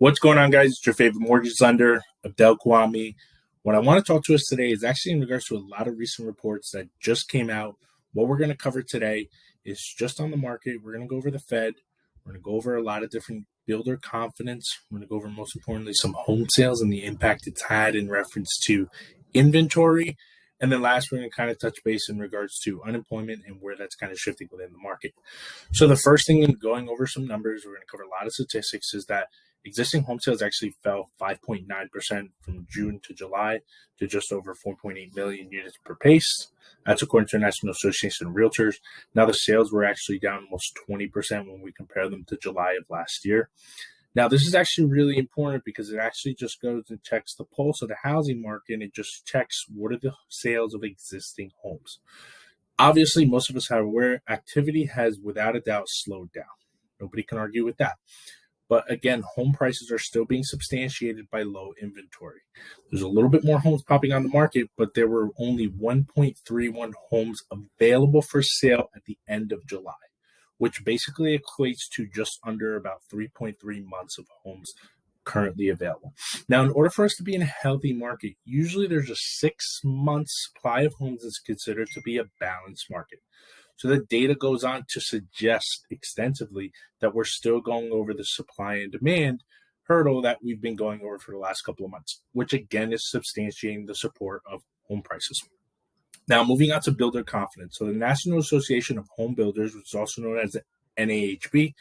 What's going on, guys? It's your favorite mortgage lender, Abdel Khawatmi. What I want to talk to us today is actually in regards to a lot of recent reports that just came out. What we're going to cover today is just on the market. We're going to go over the Fed. We're going to go over a lot of different builder confidence. We're going to go over, most importantly, some home sales and the impact it's had in reference to inventory. And then last, we're going to kind of touch base in regards to unemployment and where that's kind of shifting within the market. So the first thing in going over some numbers, we're going to cover a lot of statistics, is that existing home sales actually fell 5.9% from June to July to just over 4.8 million units per pace. That's according to the National Association of Realtors. Now, the sales were actually down almost 20% when we compare them to July of last year. Now, this is actually really important because it actually just goes and checks the pulse of the housing market, and it just checks what are the sales of existing homes. Obviously, most of us are aware activity has without a doubt slowed down. Nobody can argue with that. But again, home prices are still being substantiated by low inventory. There's a little bit more homes popping on the market, but there were only 1.31 homes available for sale at the end of July, which basically equates to just under about 3.3 months of homes currently available. Now, in order for us to be in a healthy market, usually there's a 6-month supply of homes that's considered to be a balanced market. So the data goes on to suggest extensively that we're still going over the supply and demand hurdle that we've been going over for the last couple of months, which again is substantiating the support of home prices. Now, moving on to builder confidence. So the National Association of Home Builders, which is also known as the NAHB,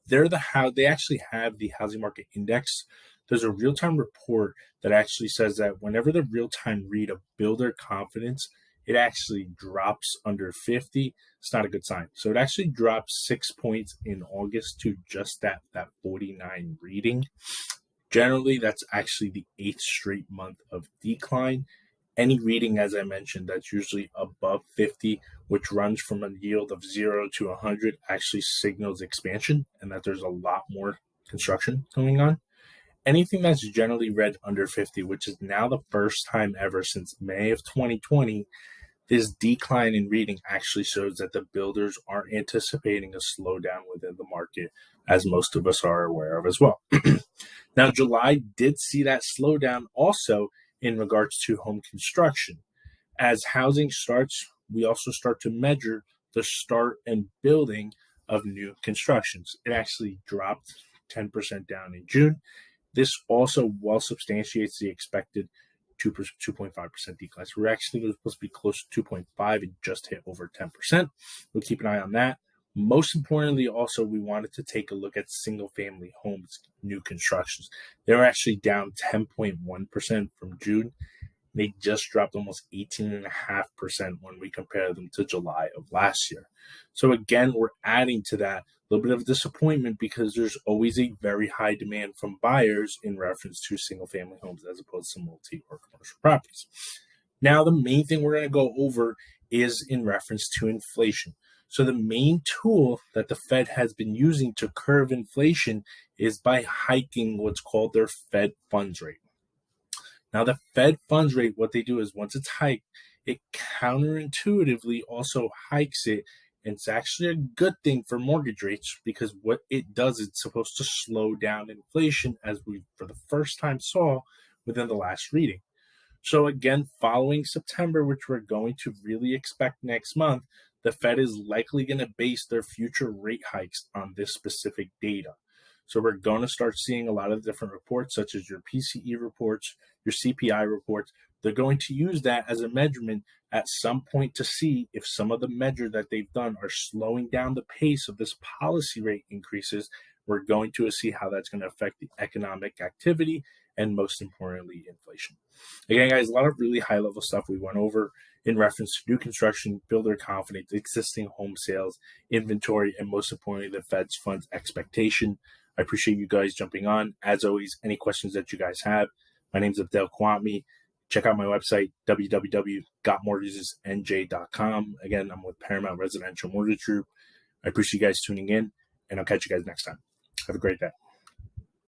they actually have the housing market index. There's a real-time report that actually says that whenever the real-time read of builder confidence, it actually drops under 50. It's not a good sign. So it actually drops 6 points in August to just that 49 reading. Generally, that's actually the 8th straight month of decline. Any reading, as I mentioned, that's usually above 50, which runs from a yield of 0 to 100, actually signals expansion and that there's a lot more construction going on. Anything that's generally read under 50, which is now the first time ever since May of 2020, this decline in reading actually shows that the builders are anticipating a slowdown within the market, as most of us are aware of as well. Now, July did see that slowdown also in regards to home construction. As housing starts, we also start to measure the start and building of new constructions. It actually dropped 10% down in June. This also well substantiates the expected 2.5% decline. So we're actually supposed to be close to 2.5 and just hit over 10%. We'll keep an eye on that. Most importantly, also, we wanted to take a look at single-family homes, new constructions. They were actually down 10.1% from June. They just dropped almost 18.5% when we compare them to July of last year. So again, we're adding to that a little bit of disappointment because there's always a very high demand from buyers in reference to single-family homes as opposed to multi or commercial properties. Now, the main thing we're going to go over is in reference to inflation. So the main tool that the Fed has been using to curb inflation is by hiking what's called their Fed funds rate. Now, the Fed funds rate, what they do is once it's hiked, it counterintuitively also hikes it. And it's actually a good thing for mortgage rates because what it does, it's supposed to slow down inflation, as we for the first time saw within the last reading. So again, following September, which we're going to really expect next month, the Fed is likely going to base their future rate hikes on this specific data. So we're going to start seeing a lot of different reports, such as your PCE reports, your CPI reports. They're going to use that as a measurement at some point to see if some of the measures that they've done are slowing down the pace of this policy rate increases. We're going to see how that's going to affect the economic activity and, most importantly, inflation. Again, guys, a lot of really high-level stuff we went over in reference to new construction, builder confidence, existing home sales, inventory, and most importantly, the Fed's funds expectation. I appreciate you guys jumping on. As always, any questions that you guys have, my name is Abdel Khawatmi. Check out my website, www.gotmortgagesnj.com. Again, I'm with Paramount Residential Mortgage Group. I appreciate you guys tuning in, and I'll catch you guys next time. Have a great day.